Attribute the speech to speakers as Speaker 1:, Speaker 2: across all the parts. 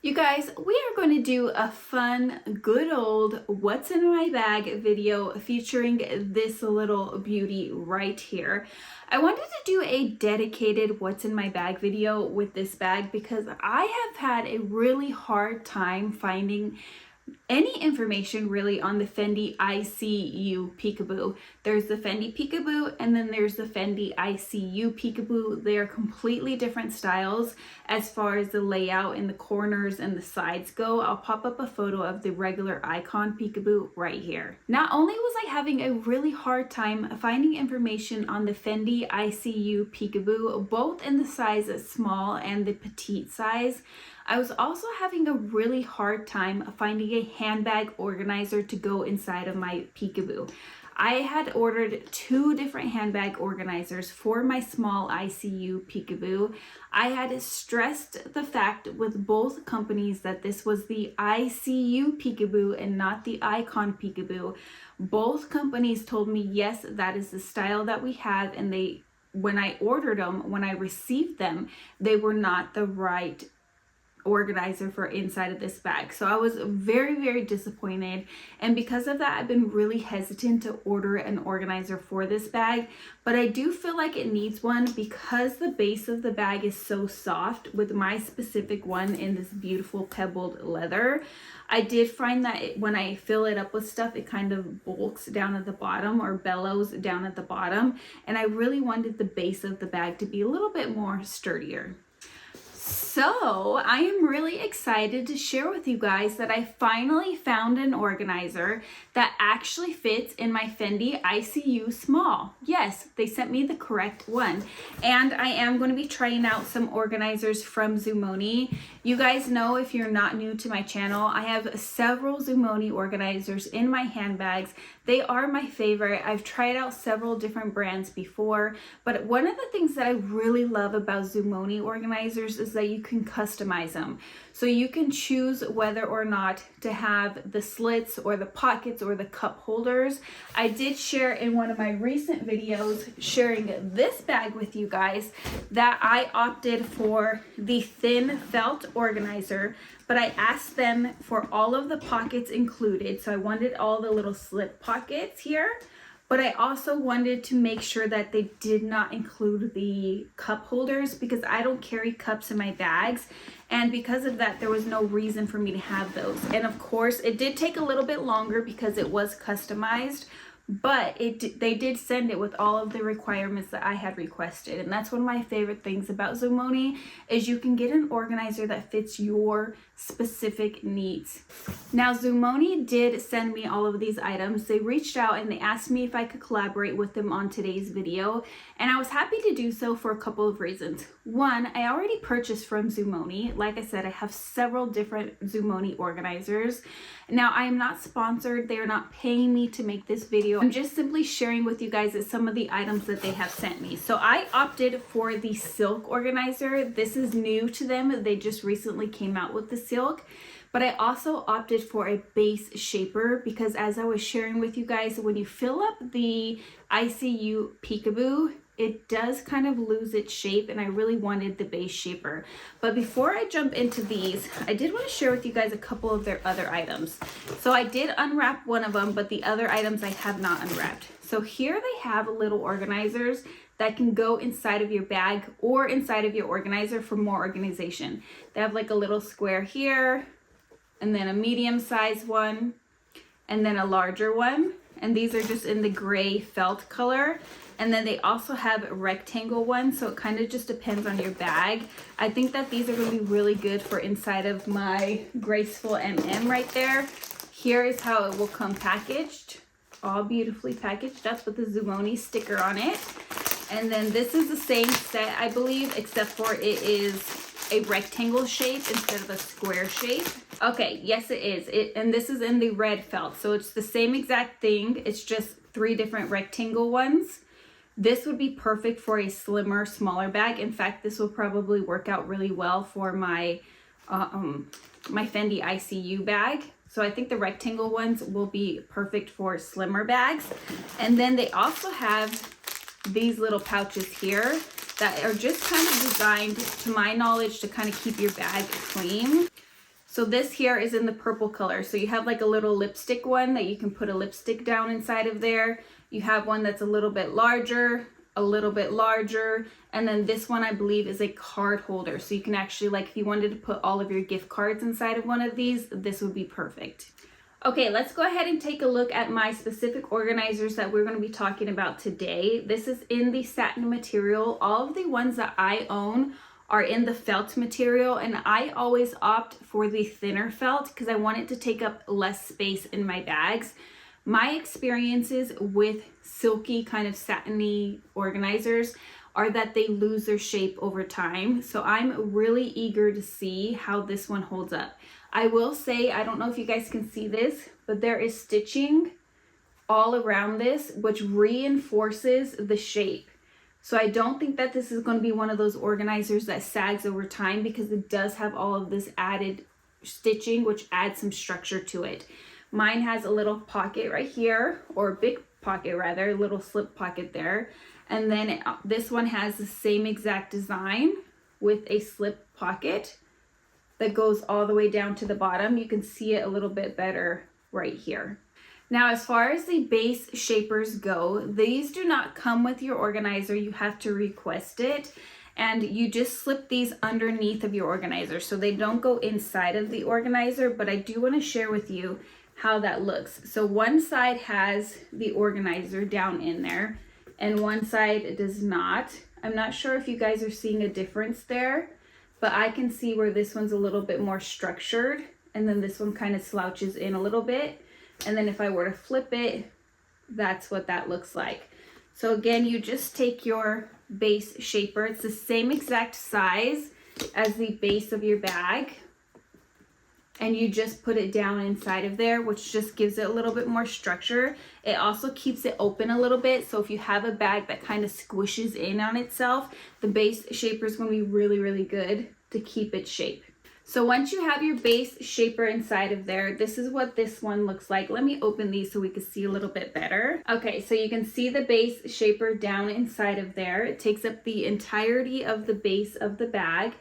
Speaker 1: You guys, we are going to do a fun, good old what's in my bag video featuring this little beauty right here. I wanted to do a dedicated what's in my bag video with this bag because I have had a really hard time finding any information really on the Fendi I See U Peekaboo. There's the Fendi Peekaboo and then there's the Fendi I See U Peekaboo. They are completely different styles as far as the layout and the corners and the sides go. I'll pop up a photo of the regular icon Peekaboo right here. Not only was I having a really hard time finding information on the Fendi I See U Peekaboo, both in the size small and the petite size, I was also having a really hard time finding a handbag organizer to go inside of my Peekaboo. I had ordered 2 different handbag organizers for my small I See U Peekaboo. I had stressed the fact with both companies that this was the I See U Peekaboo and not the Icon Peekaboo. Both companies told me, yes, that is the style that we have, and when I ordered them, when I received them, they were not the right organizer for inside of this bag. So I was very disappointed, and because of that I've been really hesitant to order an organizer for this bag, but I do feel like it needs one because the base of the bag is so soft with my specific one in this beautiful pebbled leather. I did find that when I fill it up with stuff, it kind of bulks down at the bottom or bellows down at the bottom, and I really wanted the base of the bag to be a little bit more sturdier. So I am really excited to share with you guys that I finally found an organizer that actually fits in my Fendi I See U small. Yes, they sent me the correct one. And I am going to be trying out some organizers from Zoomoni. You guys know, if you're not new to my channel, I have several Zoomoni organizers in my handbags. They are my favorite. I've tried out several different brands before, but one of the things that I really love about Zoomoni organizers is that you can customize them. So you can choose whether or not to have the slits or the pockets or the cup holders. I did share in one of my recent videos sharing this bag with you guys that I opted for the thin felt organizer, but I asked them for all of the pockets included. So I wanted all the little slip pockets here, but I also wanted to make sure that they did not include the cup holders because I don't carry cups in my bags. And because of that, there was no reason for me to have those. And of course, it did take a little bit longer because it was customized, but they did send it with all of the requirements that I had requested. And that's one of my favorite things about Zoomoni is you can get an organizer that fits your specific needs. Now, Zoomoni did send me all of these items. They reached out and they asked me if I could collaborate with them on today's video, and I was happy to do so for a couple of reasons. One, I already purchased from Zoomoni. Like I said, I have several different Zoomoni organizers. Now, I am not sponsored. They are not paying me to make this video. I'm just simply sharing with you guys some of the items that they have sent me. So I opted for the silk organizer. This is new to them. They just recently came out with the silk. But I also opted for a base shaper because, as I was sharing with you guys, when you fill up the I See U Peekaboo, it does kind of lose its shape, and I really wanted the base shaper. But before I jump into these, I did want to share with you guys a couple of their other items. So I did unwrap one of them, but the other items I have not unwrapped. So here they have little organizers that can go inside of your bag or inside of your organizer for more organization. They have like a little square here, and then a medium sized one, and then a larger one. And these are just in the gray felt color. And then they also have rectangle ones, so it kind of just depends on your bag. I think that these are going to be really good for inside of my graceful MM right there. Here is how it will come packaged, all beautifully packaged up with the Zoomoni sticker on it. And then this is the same set, I believe, except for it is a rectangle shape instead of a square shape. Okay, yes it is. And this is in the red felt, so it's the same exact thing. It's just 3 different rectangle ones. This would be perfect for a slimmer, smaller bag. In fact, this will probably work out really well for my my Fendi I See U bag. So I think the rectangle ones will be perfect for slimmer bags. And then they also have these little pouches here that are just kind of designed, to my knowledge, to kind of keep your bag clean. So this here is in the purple color. So you have like a little lipstick one that you can put a lipstick down inside of there. You have one that's a little bit larger, and then this one I believe is a card holder. So you can actually, like, if you wanted to put all of your gift cards inside of one of these, this would be perfect. Okay, let's go ahead and take a look at my specific organizers that we're going to be talking about today. This is in the satin material. All of the ones that I own are in the felt material, and I always opt for the thinner felt because I want it to take up less space in my bags. My experiences with silky kind of satiny organizers are that they lose their shape over time. So I'm really eager to see how this one holds up. I will say, I don't know if you guys can see this, but there is stitching all around this, which reinforces the shape. So I don't think that this is going to be one of those organizers that sags over time because it does have all of this added stitching, which adds some structure to it. Mine has a little pocket right here, or a big pocket rather, a little slip pocket there. And then this one has the same exact design with a slip pocket that goes all the way down to the bottom. You can see it a little bit better right here. Now, as far as the base shapers go, these do not come with your organizer. You have to request it, and you just slip these underneath of your organizer. So they don't go inside of the organizer, but I do want to share with you how that looks. So one side has the organizer down in there, and one side does not. I'm not sure if you guys are seeing a difference there, but I can see where this one's a little bit more structured, and then this one kind of slouches in a little bit. And then if I were to flip it, that's what that looks like. So again, you just take your base shaper. It's the same exact size as the base of your bag. And you just put it down inside of there, which just gives it a little bit more structure. It also keeps it open a little bit. So if you have a bag that kind of squishes in on itself, the base shaper is going to be really, really good to keep its shape. So once you have your base shaper inside of there, this is what this one looks like. Let me open these so we can see a little bit better. Okay, so you can see the base shaper down inside of there. It takes up the entirety of the base of the bag.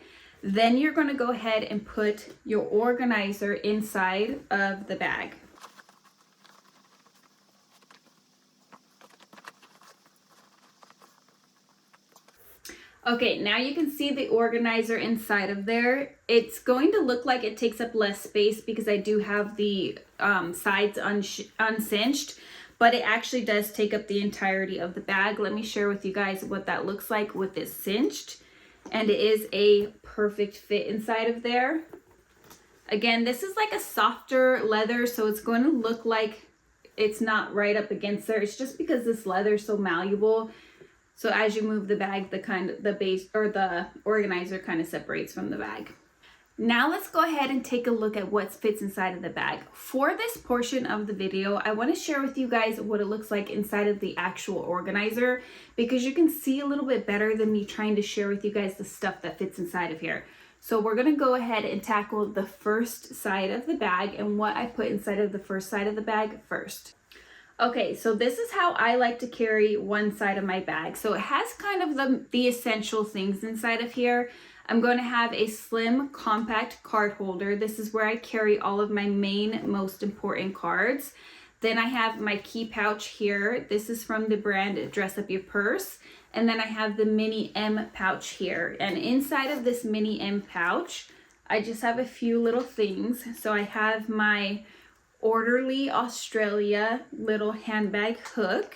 Speaker 1: Then you're going to go ahead and put your organizer inside of the bag. Okay, now you can see the organizer inside of there. It's going to look like it takes up less space because I do have the sides uncinched, but it actually does take up the entirety of the bag. Let me share with you guys what that looks like with this cinched. And it is a perfect fit inside of there. Again, this is like a softer leather, so it's going to look like it's not right up against there. It's just because this leather is so malleable. So as you move the bag, the base or the organizer kind of separates from the bag. Now let's go ahead and take a look at what fits inside of the bag. For this portion of the video, I want to share with you guys what it looks like inside of the actual organizer, because you can see a little bit better than me trying to share with you guys the stuff that fits inside of here. So we're going to go ahead and tackle the first side of the bag and what I put inside of the first side of the bag first. Okay, so this is how I like to carry one side of my bag. So it has kind of the essential things inside of here. I'm going to have a slim, compact card holder. This is where I carry all of my main, most important cards. Then I have my key pouch here. This is from the brand Dress Up Your Purse. And then I have the mini M pouch here. And inside of this mini M pouch, I just have a few little things. So I have my Orderly Australia little handbag hook.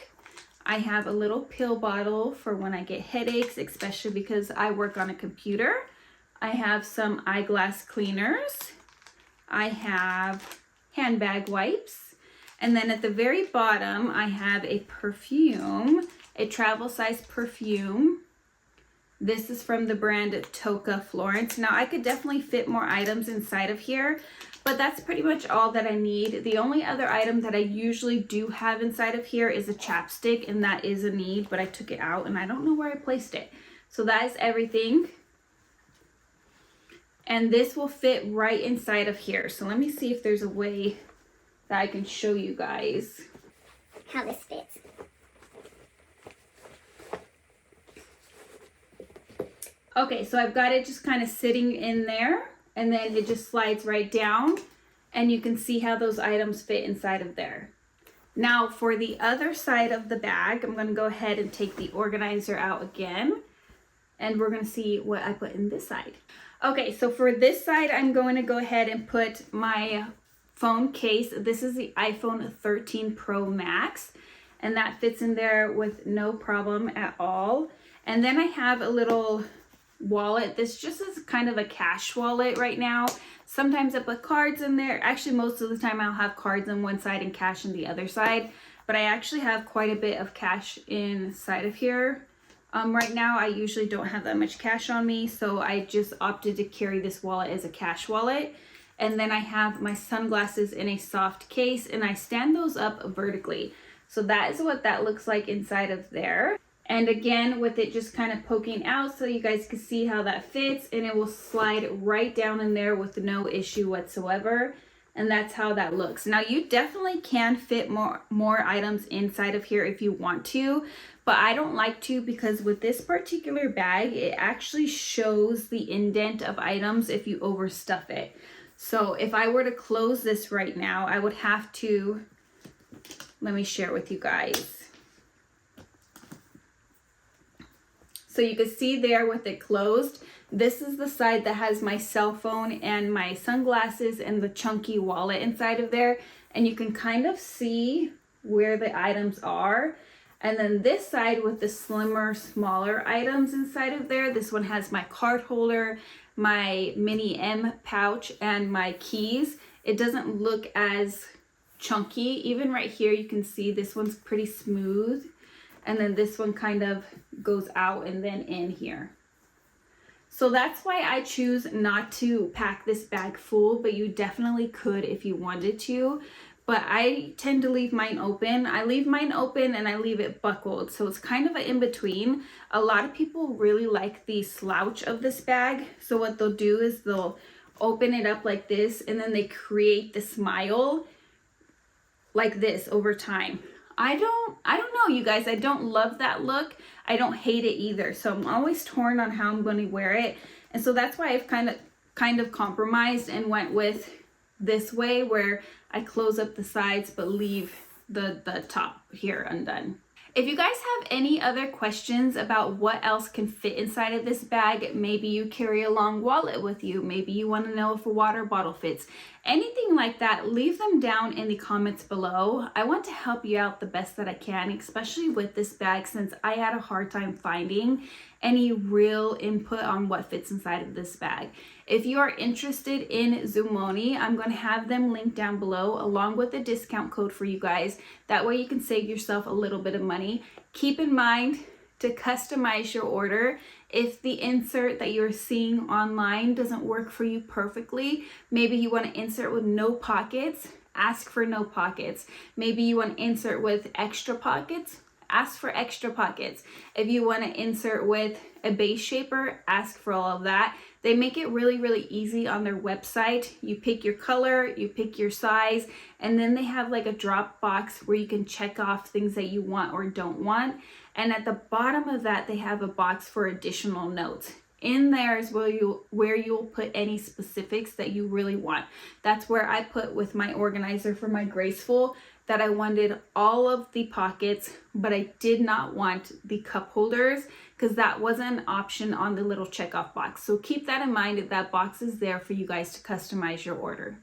Speaker 1: I have a little pill bottle for when I get headaches, especially because I work on a computer. I have some eyeglass cleaners. I have handbag wipes. And then at the very bottom, I have a perfume, a travel size perfume. This is from the brand Toca Florence. Now I could definitely fit more items inside of here, but that's pretty much all that I need. The only other item that I usually do have inside of here is a chapstick, and that is a need, but I took it out and I don't know where I placed it. So that is everything. And this will fit right inside of here. So let me see if there's a way that I can show you guys
Speaker 2: how this fits.
Speaker 1: Okay, so I've got it just kind of sitting in there. and then it just slides right down, and you can see how those items fit inside of there. Now for the other side of the bag, I'm going to go ahead and take the organizer out again, and we're going to see what I put in this side. Okay, so for this side, I'm going to go ahead and put my phone case. This is the iPhone 13 Pro Max, and that fits in there with no problem at all. And then I have a little wallet. This just is kind of a cash wallet right now. Sometimes I put cards in there. Actually, most of the time I'll have cards on one side and cash on the other side, but I actually have quite a bit of cash inside of here. Right now I usually don't have that much cash on me, so I just opted to carry this wallet as a cash wallet. And then I have my sunglasses in a soft case, and I stand those up vertically. So that is what that looks like inside of there. And again, with it just kind of poking out so you guys can see how that fits, and it will slide right down in there with no issue whatsoever. And that's how that looks. Now you definitely can fit more items inside of here if you want to, but I don't like to, because with this particular bag, it actually shows the indent of items if you overstuff it. So if I were to close this right now, I would have to, let me share with you guys. So you can see there with it closed, this is the side that has my cell phone and my sunglasses and the chunky wallet inside of there. And you can kind of see where the items are. And then this side with the slimmer, smaller items inside of there, this one has my card holder, my mini M pouch, and my keys. It doesn't look as chunky. Even right here, you can see this one's pretty smooth. And then this one kind of goes out and then in here. So that's why I choose not to pack this bag full, but you definitely could if you wanted to. But I tend to leave mine open. I leave mine open and I leave it buckled. So it's kind of an in-between. A lot of people really like the slouch of this bag. So what they'll do is they'll open it up like this, and then they create the smile like this over time. I don't know, you guys. I don't love that look. I don't hate it either. So I'm always torn on how I'm going to wear it. And so that's why I've kind of compromised and went with this way, where I close up the sides but leave the top here undone. If you guys have any other questions about what else can fit inside of this bag, maybe you carry a long wallet with you, maybe you want to know if a water bottle fits, anything like that, leave them down in the comments below. I want to help you out the best that I can, especially with this bag, since I had a hard time finding any real input on what fits inside of this bag. If you are interested in Zoomoni, I'm going to have them linked down below along with a discount code for you guys. That way you can save yourself a little bit of money. Keep in mind to customize your order. If the insert that you're seeing online doesn't work for you perfectly, maybe you want to insert with no pockets, ask for no pockets. Maybe you want to insert with extra pockets, ask for extra pockets. If you want to insert with a base shaper, ask for all of that. They make it really, really easy on their website. You pick your color, you pick your size, and then they have like a drop box where you can check off things that you want or don't want. And at the bottom of that, they have a box for additional notes. In there is where you'll put any specifics that you really want. That's where I put with my organizer for my graceful that I wanted all of the pockets, but I did not want the cup holders because that wasn't an option on the little checkoff box. So keep that in mind if that box is there for you guys to customize your order.